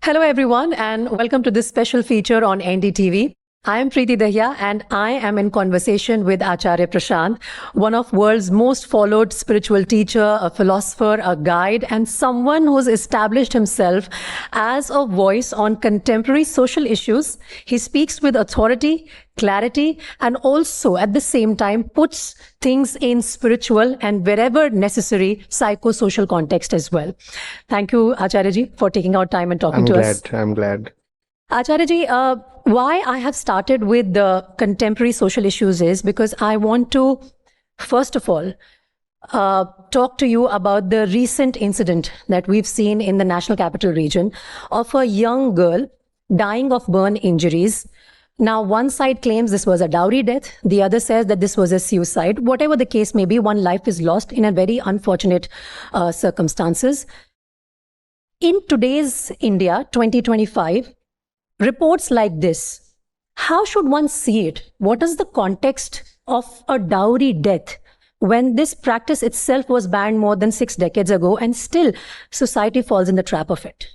Hello, everyone, and welcome to this special feature on NDTV. I am Preeti Dahiya, and I am in conversation with Acharya Prashant, one of world's most followed spiritual teacher, a philosopher, a guide, and someone who's established himself as a voice on contemporary social issues. He speaks with authority, clarity, and also at the same time puts things in spiritual and wherever necessary psychosocial context as well. Thank you, Acharya ji, for taking out time and talking to us. I'm glad. Acharya ji, why I have started with the contemporary social issues is because I want to, first of all, talk to you about the recent incident that we've seen in the National Capital Region of a young girl dying of burn injuries. Now, one side claims this was a dowry death. The other says that this was a suicide. Whatever the case may be, one life is lost in a very unfortunate circumstances. In today's India, 2025, reports like this, how should one see it? What is the context of a dowry death when this practice itself was banned more than 6 decades ago and still society falls in the trap of it?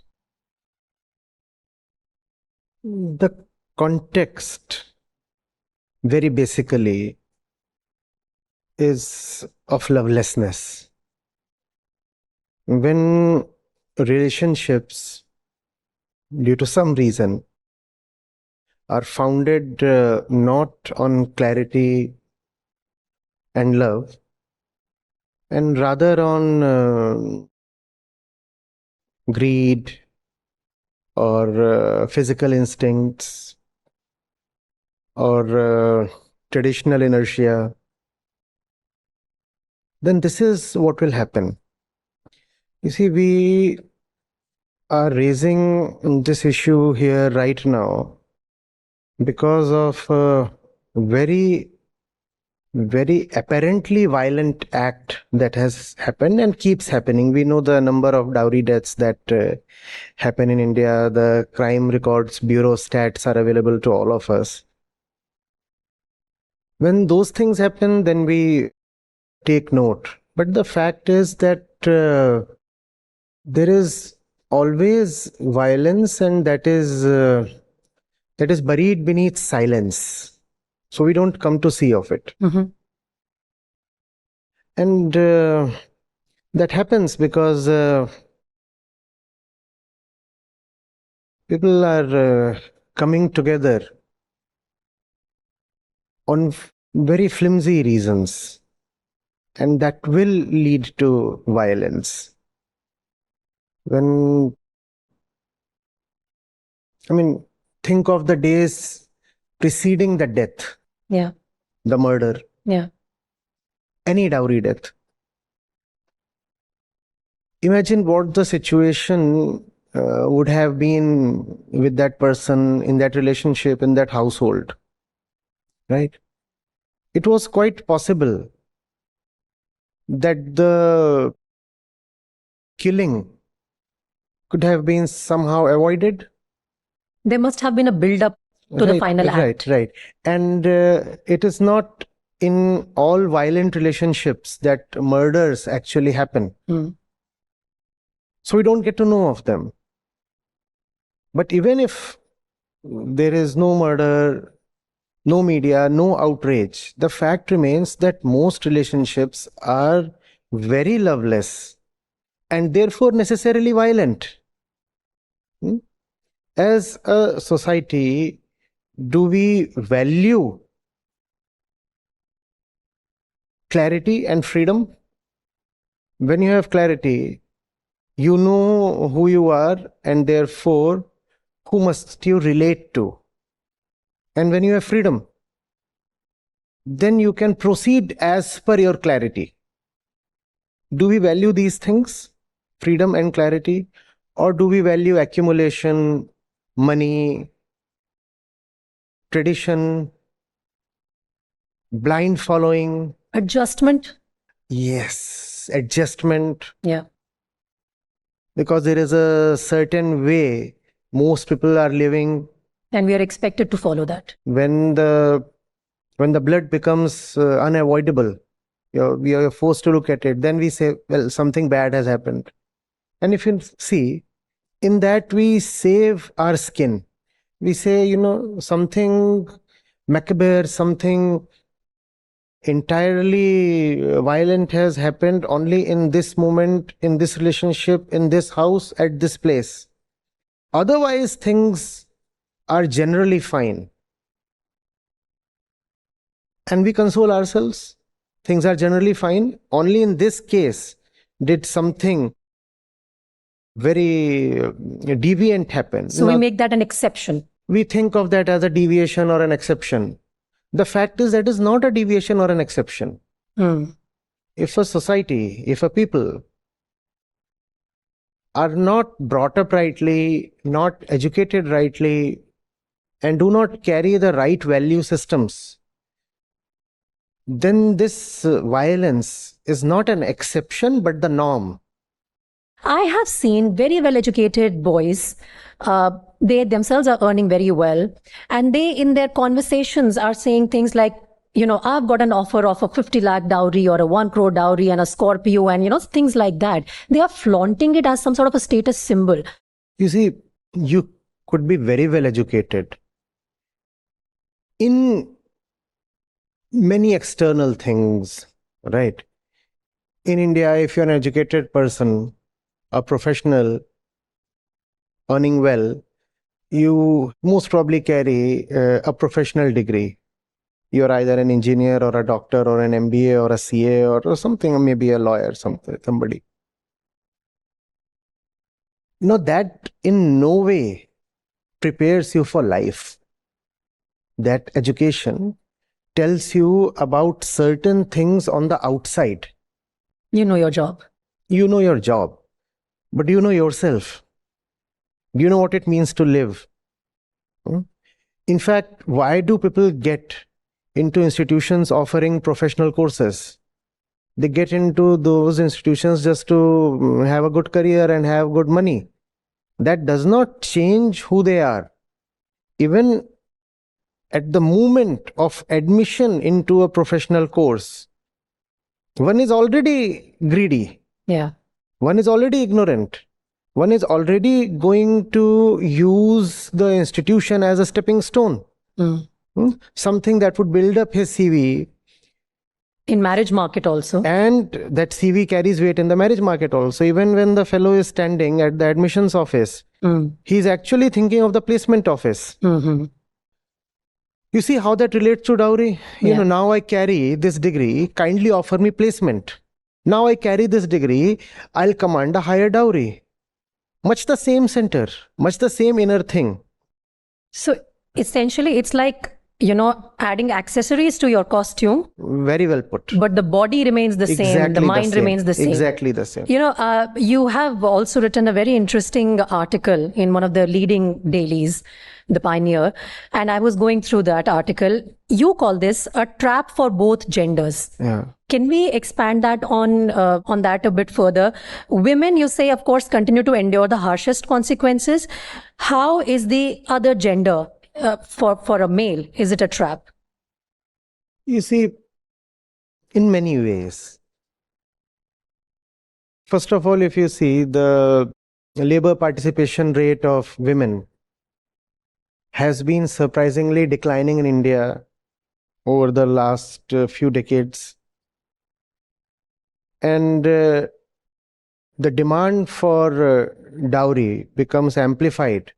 The context, very basically, is of lovelessness. When relationships, due to some reason, are founded not on clarity and love, and rather on greed or physical instincts or traditional inertia, then this is what will happen. You see, we are raising this issue here right now because of a very apparently violent act that has happened and keeps happening. We know the number of dowry deaths that happen in India. The Crime Records Bureau stats are available to all of us. When those things happen, then we take note. But the fact is that there is always violence, and that is buried beneath silence. So we don't come to see of it. Mm-hmm. And that happens because people are coming together on very flimsy reasons, and that will lead to violence. Think of the days preceding the death. Yeah. The murder. Yeah. Any dowry death. Imagine what the situation would have been with that person, in that relationship, in that household. Right? It was quite possible that the killing could have been somehow avoided. There must have been a build-up to the final act. Right. And it is not in all violent relationships that murders actually happen. Mm. So we don't get to know of them. But even if there is no murder, no media, no outrage, the fact remains that most relationships are very loveless and therefore necessarily violent. As a society, do we value clarity and freedom? When you have clarity, you know who you are, and therefore who must you relate to. And when you have freedom, then you can proceed as per your clarity. Do we value these things, freedom and clarity, or do we value accumulation, money, tradition, blind following? Adjustment? Yes, adjustment. Yeah. Because there is a certain way most people are living. And we are expected to follow that. When the blood becomes unavoidable, we are forced to look at it, then we say, well, something bad has happened. And if you see, In that we save our skin. We say, something macabre, something entirely violent has happened only in this moment, in this relationship, in this house, at this place. Otherwise, things are generally fine. And we console ourselves. Things are generally fine. Only in this case did something very deviant happen. So we make that an exception. We think of that as a deviation or an exception. The fact is that is not a deviation or an exception. If a society, if a people are not brought up rightly, not educated rightly, and do not carry the right value systems, then this violence is not an exception but the norm. I have seen very well educated boys. They themselves are earning very well. And they, in their conversations, are saying things like, I've got an offer of a 50 lakh dowry or a 1 crore dowry and a Scorpio and, things like that. They are flaunting it as some sort of a status symbol. You see, you could be very well educated in many external things, right? In India, if you're an educated person, a professional, earning well, you most probably carry a professional degree. You're either an engineer or a doctor or an MBA or a CA or something, or maybe a lawyer, somebody. That in no way prepares you for life. That education tells you about certain things on the outside. You know your job. You know your job. But do you know yourself? Do you know what it means to live? In fact, why do people get into institutions offering professional courses? They get into those institutions just to have a good career and have good money. That does not change who they are. Even at the moment of admission into a professional course, one is already greedy. Yeah. One is already ignorant. One is already going to use the institution as a stepping stone. Something that would build up his CV. In marriage market also. And that CV carries weight in the marriage market also. Even when the fellow is standing at the admissions office, he's actually thinking of the placement office. You see how that relates to dowry? Now I carry this degree, kindly offer me placement. Now I carry this degree, I'll command a higher dowry. Much the same center, much the same inner thing. So essentially, it's like, adding accessories to your costume. Very well put. But the body remains the same. The mind remains the same. Exactly the same. You have also written a very interesting article in one of the leading dailies, The Pioneer. And I was going through that article. You call this a trap for both genders. Yeah. Can we expand that on that a bit further? Women, you say, of course, continue to endure the harshest consequences. How is the other gender? For a male, is it a trap? You see, in many ways. First of all, if you see the labor participation rate of women has been surprisingly declining in India over the last few decades. And the demand for dowry becomes amplified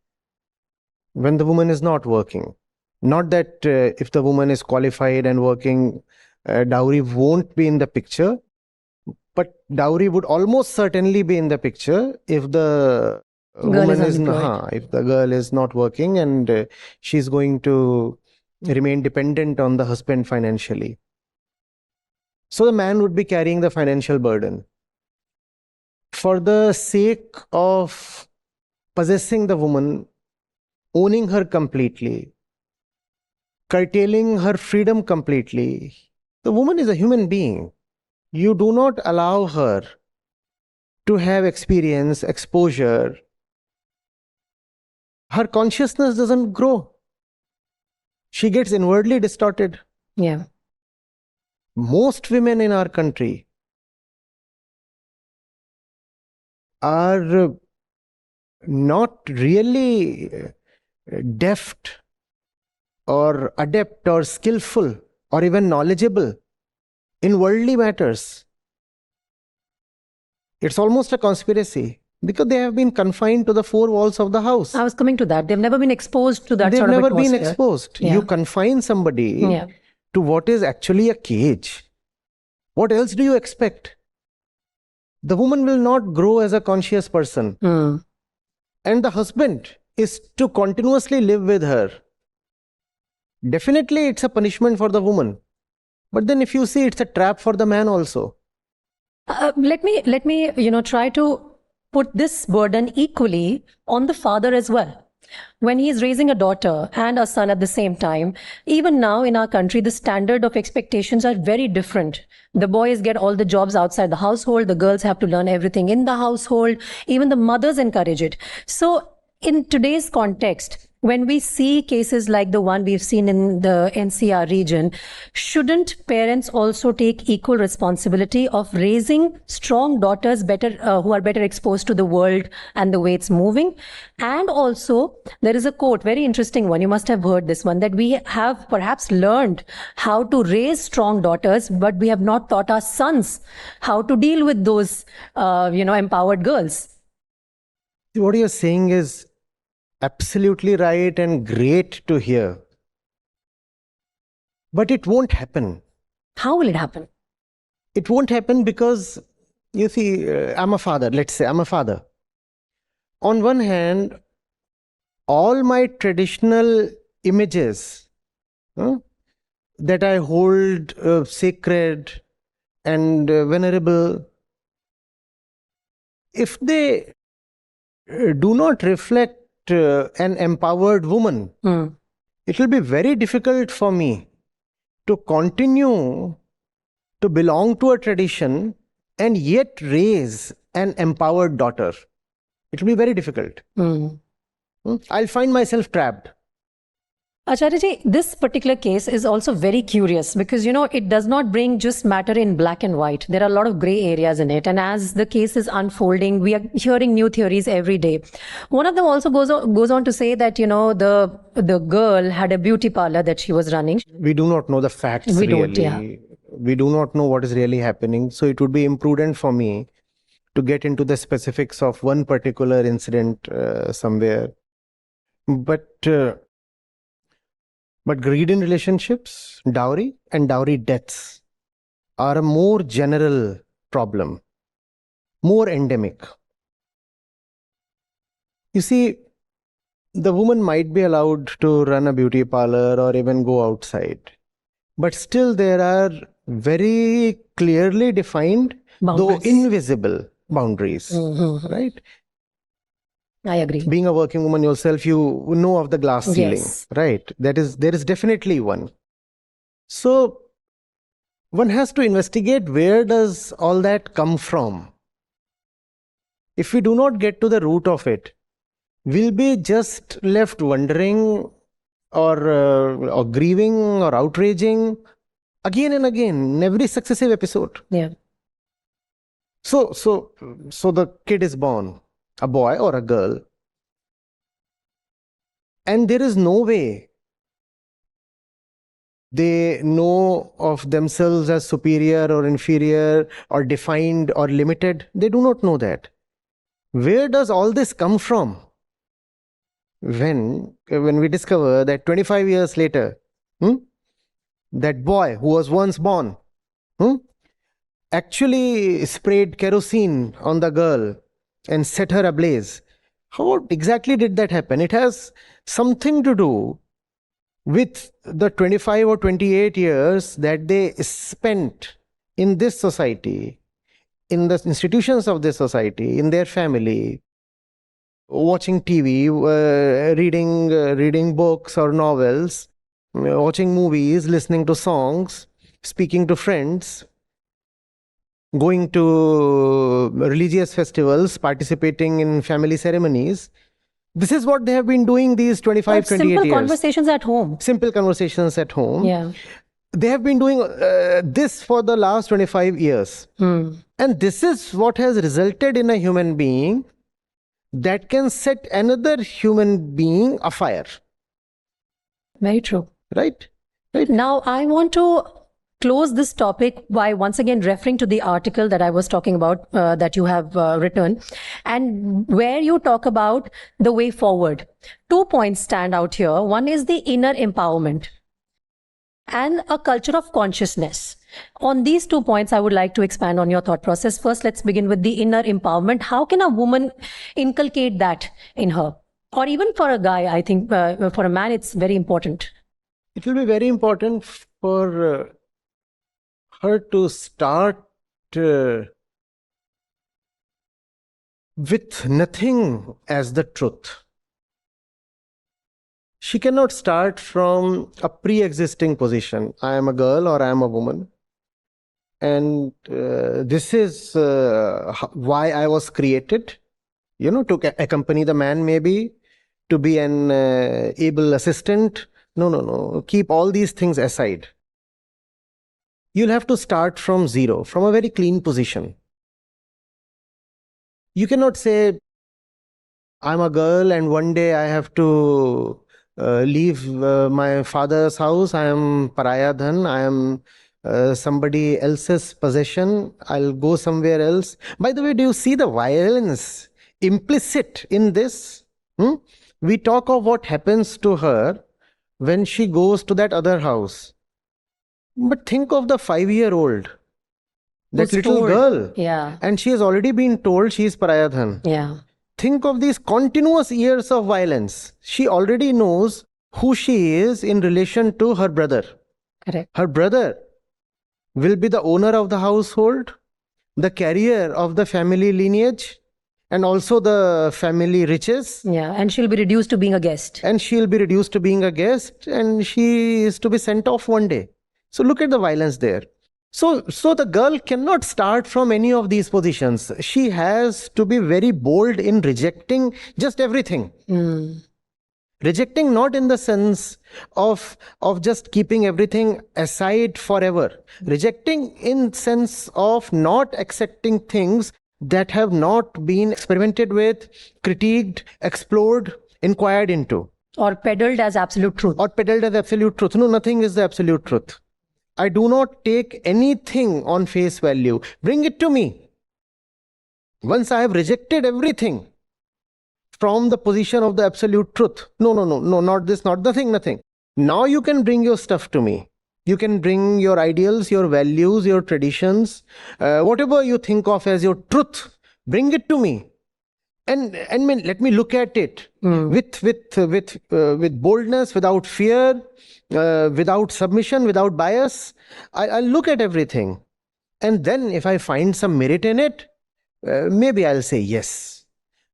when the woman is not working. Not that if the woman is qualified and working, dowry won't be in the picture, but dowry would almost certainly be in the picture if the woman is if the girl is not working and she's going to remain dependent on the husband financially. So the man would be carrying the financial burden. For the sake of possessing the woman, owning her completely, curtailing her freedom completely. The woman is a human being. You do not allow her to have experience, exposure. Her consciousness doesn't grow. She gets inwardly distorted. Yeah. Most women in our country are not really deft or adept or skillful or even knowledgeable in worldly matters. It's almost a conspiracy because they have been confined to the four walls of the house. I was coming to that. They've never been exposed to that They've sort of never been atmosphere. exposed. Yeah. You confine somebody Yeah. to what is actually a cage. What else do you expect? The woman will not grow as a conscious person. Mm. And the husband is to continuously live with her. Definitely it's a punishment for the woman. But then if you see, it's a trap for the man also. Let me try to put this burden equally on the father as well. When he is raising a daughter and a son at the same time, even now in our country, the standard of expectations are very different. The boys get all the jobs outside the household. The girls have to learn everything in the household. Even the mothers encourage it. So in today's context, when we see cases like the one we've seen in the NCR region, shouldn't parents also take equal responsibility of raising strong daughters who are better exposed to the world and the way it's moving? And also, there is a quote, very interesting one, you must have heard this one, that we have perhaps learned how to raise strong daughters, but we have not taught our sons how to deal with those, empowered girls. What you're saying is absolutely right and great to hear. But it won't happen. How will it happen? It won't happen because, you see, I'm a father. Let's say I'm a father. On one hand, all my traditional images that I hold sacred and venerable, if they do not reflect an empowered woman, it will be very difficult for me to continue to belong to a tradition and yet raise an empowered daughter. It will be very difficult. I'll find myself trapped. Acharya ji, this particular case is also very curious because, it does not bring just matter in black and white. There are a lot of gray areas in it. And as the case is unfolding, we are hearing new theories every day. One of them also goes on to say that, the girl had a beauty parlor that she was running. We do not know the facts We really. don't, yeah. We do not know what is really happening. So it would be imprudent for me to get into the specifics of one particular incident somewhere. But greed in relationships, dowry and dowry deaths are a more general problem, more endemic. You see, the woman might be allowed to run a beauty parlor or even go outside, but still there are very clearly defined, though invisible boundaries, right? I agree. Being a working woman yourself, you know of the glass ceiling, Yes. right? There is definitely one. So one has to investigate, where does all that come from? If we do not get to the root of it, we'll be just left wondering or grieving or outraging again and again in every successive episode. Yeah. So the kid is born, a boy or a girl, and there is no way they know of themselves as superior or inferior or defined or limited. They do not know that. Where does all this come from? When we discover that 25 years later, that boy who was once born actually sprayed kerosene on the girl and set her ablaze. How exactly did that happen? It has something to do with the 25 or 28 years that they spent in this society, in the institutions of this society, in their family, watching TV, reading books or novels, watching movies, listening to songs, speaking to friends, going to religious festivals, participating in family ceremonies. This is what they have been doing these 25, 28 years. Simple conversations at home. Simple conversations at home. Yeah. They have been doing this for the last 25 years. And this is what has resulted in a human being that can set another human being afire. Very true. Right? Right? Now, I want to close this topic by once again referring to the article that I was talking about, that you have written, and where you talk about the way forward. 2 points stand out here. One is the inner empowerment and a culture of consciousness. On these 2 points, I would like to expand on your thought process. First, let's begin with the inner empowerment. How can a woman inculcate that in her? Or even for a guy, I think for a man, it's very important. It will be very important for her to start with nothing as the truth. She cannot start from a pre-existing position. I am a girl or I am a woman. And this is why I was created, to accompany the man, maybe, to be an able assistant. No. Keep all these things aside. You'll have to start from zero, from a very clean position. You cannot say, I'm a girl and one day I have to leave my father's house. I am pariah dhan. I am somebody else's possession. I'll go somewhere else. By the way, do you see the violence implicit in this? We talk of what happens to her when she goes to that other house. But think of the 5-year-old, that little girl. Yeah. And she has already been told she is pariah dhan. Yeah. Think of these continuous years of violence. She already knows who she is in relation to her brother. Correct. Her brother will be the owner of the household, the carrier of the family lineage, and also the family riches. Yeah, and she'll be reduced to being a guest. And she'll be reduced to being a guest, and she is to be sent off one day. So look at the violence there. So the girl cannot start from any of these positions. She has to be very bold in rejecting just everything. Rejecting not in the sense of just keeping everything aside forever. Rejecting in sense of not accepting things that have not been experimented with, critiqued, explored, inquired into. Or peddled as absolute truth. Or peddled as absolute truth. No, nothing is the absolute truth. I do not take anything on face value. Bring it to me. Once I have rejected everything from the position of the absolute truth. No, not this, not the thing, nothing. Now you can bring your stuff to me. You can bring your ideals, your values, your traditions, whatever you think of as your truth. Bring it to me. And let me look at it with boldness, without fear, without submission, without bias. I'll look at everything. And then if I find some merit in it, maybe I'll say yes.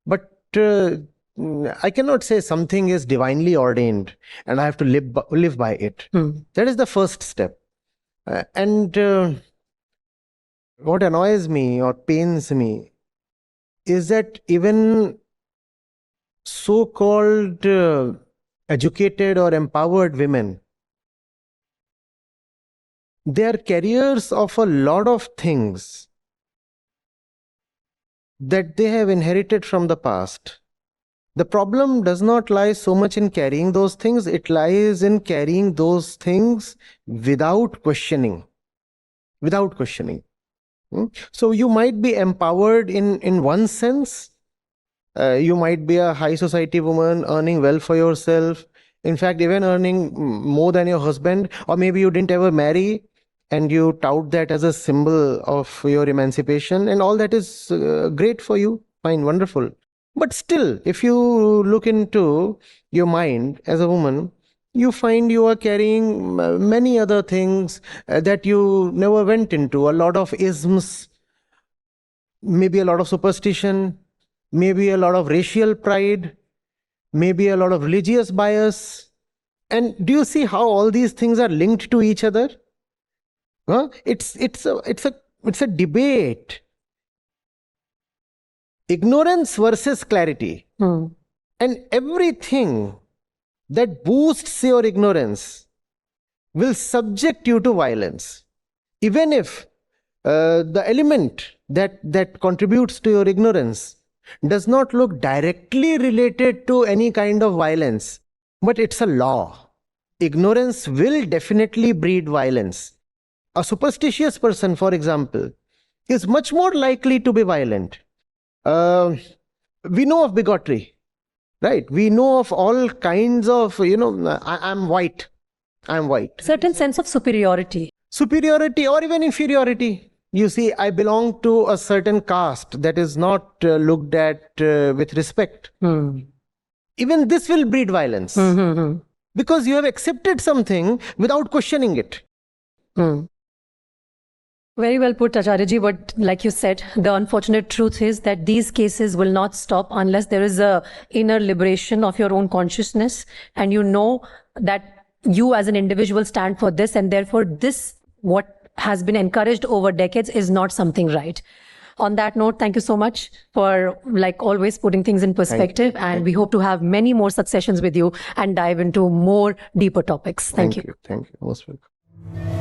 But I cannot say something is divinely ordained and I have to live by it. That is the first step. And what annoys me or pains me is that even so-called educated or empowered women, they are carriers of a lot of things that they have inherited from the past. The problem does not lie so much in carrying those things, it lies in carrying those things without questioning. Without questioning. So you might be empowered in one sense. You might be a high society woman earning well for yourself. In fact, even earning more than your husband. Or maybe you didn't ever marry and you tout that as a symbol of your emancipation. And all that is great for you. Fine, wonderful. But still, if you look into your mind as a woman, you find you are carrying many other things that you never went into. A lot of isms, maybe a lot of superstition, maybe a lot of racial pride, maybe a lot of religious bias. And do you see how all these things are linked to each other? It's a debate. Ignorance versus clarity. And everything that boosts your ignorance will subject you to violence. Even if the element that contributes to your ignorance does not look directly related to any kind of violence, but it's a law. Ignorance will definitely breed violence. A superstitious person, for example, is much more likely to be violent. We know of bigotry, right? We know of all kinds of, I'm white. I'm white. Certain sense of superiority. Superiority or even inferiority. You see, I belong to a certain caste that is not looked at with respect. Even this will breed violence. Because you have accepted something without questioning it. Very well put, Acharya-ji. But like you said, the unfortunate truth is that these cases will not stop unless there is a inner liberation of your own consciousness, and you know that you as an individual stand for this, and therefore this, what has been encouraged over decades, is not something right. On that note, thank you so much for, like always, putting things in perspective. And we hope to have many more such sessions with you and dive into more deeper topics. Thank you. Thank you. Most welcome.